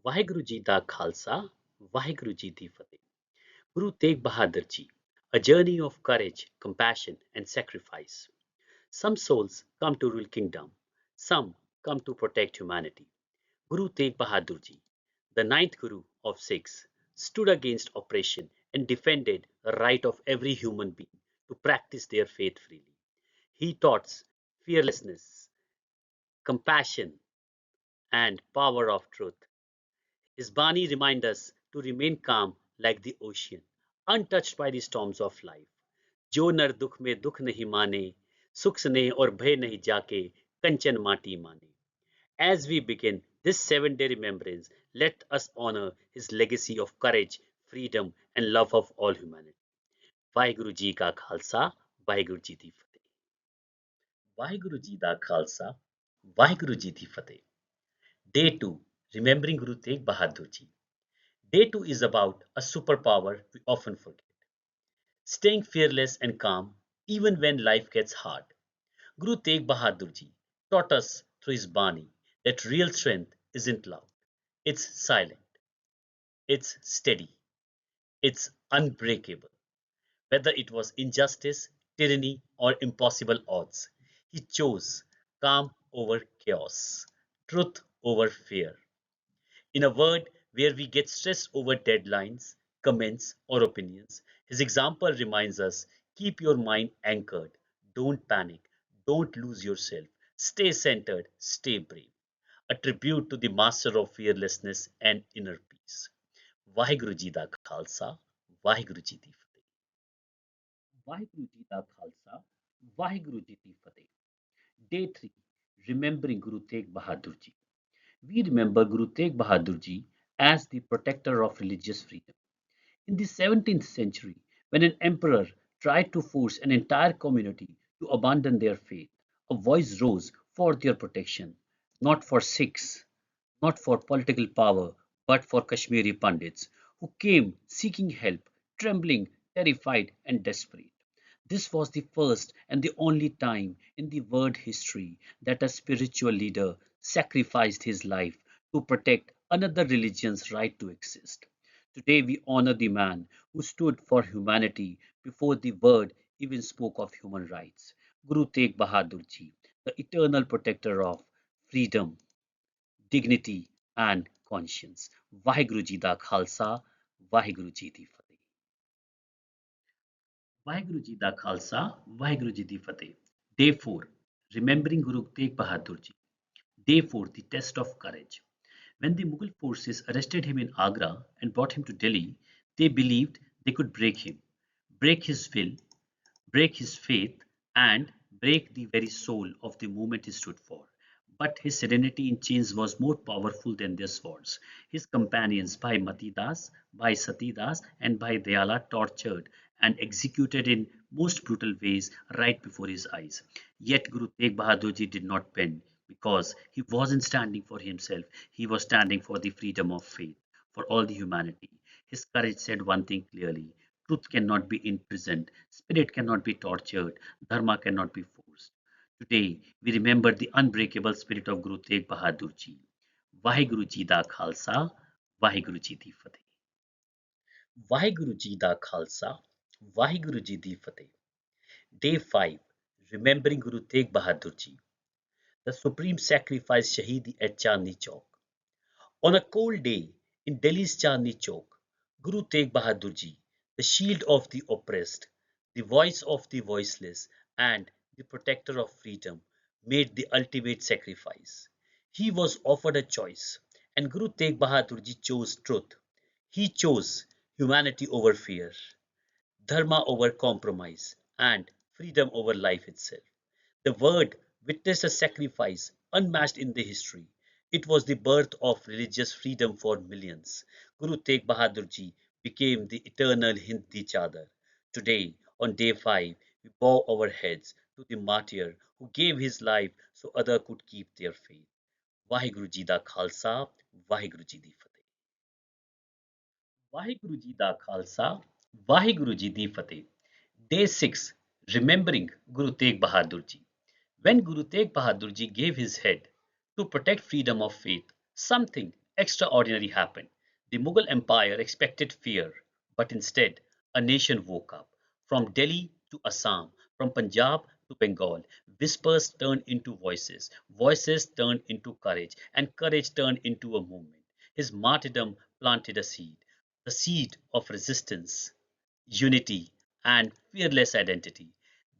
Waheguru ji the Khalsa Waheguru ji the Fateh Guru Teg Bahadur Ji, a journey of courage, compassion, and sacrifice. Some souls come to rule kingdom, some come to protect humanity. Guru Teg Bahadur Ji, the ninth Guru of Sikhs, stood against oppression and defended the right of every human being to practice their faith freely. He taught fearlessness, compassion, and power of truth. His Bani reminds us to remain calm like the ocean, untouched by the storms of life. जो नर दुख में दुख नहीं माने, सुख स्नेह और भय नहीं जाके, कंचन माटी माने. As we begin this 7-day remembrance, let us honor his legacy of courage, freedom, and love of all humanity. Waheguru ji ਕਾ ਖਾਲਸਾ ਵਾਹਿਗੁਰੂ ਜੀ ਦੀ ਫਤਿਹ ਵਾਹਿਗੁਰੂ ਜੀ ਦਾ ਖਾਲਸਾ ਵਾਹਿਗੁਰੂ ਜੀ ਦੀ ਫਤਿਹ Day 2 Remembering Guru Teg Bahadur Ji. Day 2 is about a superpower we often forget. Staying fearless and calm even when life gets hard. Guru Teg Bahadur Ji taught us through his Bani that real strength isn't loud. It's silent. It's steady. It's unbreakable. Whether it was injustice, tyranny, or impossible odds, he chose calm over chaos, truth over fear. In a world where we get stressed over deadlines, comments, or opinions, his example reminds us keep your mind anchored, don't panic, don't lose yourself, stay centered, stay brave. A tribute to the master of fearlessness and inner peace. Waheguru ji the Khalsa Waheguru ji the Fateh Waheguru ji the Khalsa Waheguru ji the Fateh Day 3 Remembering Guru Teg Bahadur Ji. We remember Guru Teg Bahadur Ji as the protector of religious freedom. In the 17th century, when an emperor tried to force an entire community to abandon their faith, a voice rose for their protection, not for Sikhs, not for political power, but for Kashmiri Pandits who came seeking help, trembling, terrified, and desperate. This was the first and the only time in the world history that a spiritual leader sacrificed his life to protect another religion's right to exist. Today we honor the man who stood for humanity before the word even spoke of human rights. Guru Teg Bahadur Ji, the eternal protector of freedom, dignity, and conscience. Vaheguru Ji da Khalsa, Vaheguru Ji di Fateh. Vaheguru Ji da Khalsa, Vaheguru Ji di Fateh. Day 4 Remembering Guru Teg Bahadur Ji. Day 4 The Test of Courage. When the Mughal forces arrested him in Agra and brought him to Delhi, they believed they could break him, break his will, break his faith, and break the very soul of the movement he stood for. But his serenity in chains was more powerful than their swords. His companions, Bhai Matidas, Bhai Satidas, and Bhai Dayala, tortured and executed in most brutal ways right before his eyes. Yet Guru Tegh Bahadur Ji did not bend because he wasn't standing for himself, he was standing for the freedom of faith, for all the humanity. His courage said one thing clearly: truth cannot be imprisoned, spirit cannot be tortured, dharma cannot be forced. Today, we remember the unbreakable spirit of Guru Teg Bahadur Ji. Vaheguru Ji da Khalsa, Vaheguru Ji di Fateh. Vaheguru Ji da Khalsa, Vaheguru Ji di Fateh. Day 5 Remembering Guru Teg Bahadur Ji. The supreme sacrifice Shahidi at Chandni Chowk. On a cold day in Delhi's Chandni Chowk, Guru Teg Bahadur Ji, the shield of the oppressed, the voice of the voiceless, and the protector of freedom, made the ultimate sacrifice. He was offered a choice, and Guru Teg Bahadur Ji chose truth. He chose humanity over fear, dharma over compromise, and freedom over life itself. The word witnessed a sacrifice unmatched in the history. It was the birth of religious freedom for millions. Guru Tegh Bahadur Ji became the eternal Hindi Chadar. Today, on day 5, we bow our heads to the martyr who gave his life so others could keep their faith. Vaheguru Ji da Khalsa, Vaheguru Ji di Fateh. Vaheguru Ji da Khalsa, Vaheguru Ji di Fateh. Day 6 Remembering Guru Tegh Bahadur Ji. When Guru Tegh Bahadur Ji gave his head to protect freedom of faith, something extraordinary happened. The Mughal Empire expected fear, but instead, a nation woke up. From Delhi to Assam, from Punjab to Bengal, whispers turned into voices, voices turned into courage, and courage turned into a movement. His martyrdom planted a seed, the seed of resistance, unity, and fearless identity.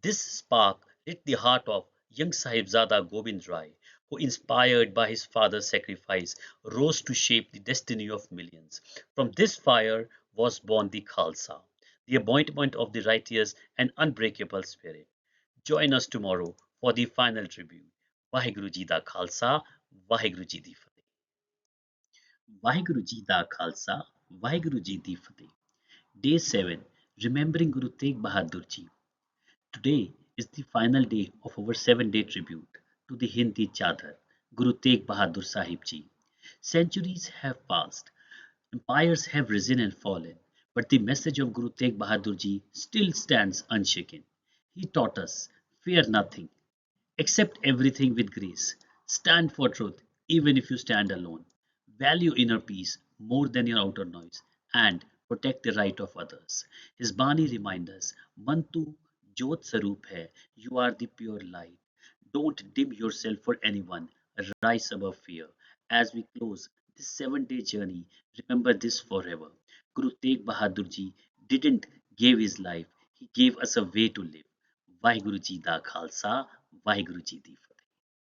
This spark lit the heart of young Sahibzada Gobind Rai, who, inspired by his father's sacrifice, rose to shape the destiny of millions. From this fire was born the Khalsa, the appointment of the righteous and unbreakable spirit. Join us tomorrow for the final tribute. Vaheguru Ji da Khalsa, Vaheguru Ji di Fateh. Vaheguru Ji da Khalsa, Vaheguru Ji di Fateh. Day 7, remembering Guru Teg Bahadur Ji. Today is the final day of our 7-day tribute to the Hindi Chadar, Guru Teg Bahadur Sahib Ji. Centuries have passed, empires have risen and fallen, but the message of Guru Teg Bahadur Ji still stands unshaken. He taught us, fear nothing, accept everything with grace, stand for truth even if you stand alone, value inner peace more than your outer noise, and protect the right of others. His Bani reminds us, Man tu Jot Sarup hai, you are the pure light. Don't dim yourself for anyone, rise above fear. As we close this 7-day journey, remember this forever. Guru Tegh Bahadur Ji didn't give his life, he gave us a way to live. Vaheguru Ji da Khalsa, Vaheguru Ji di Fateh.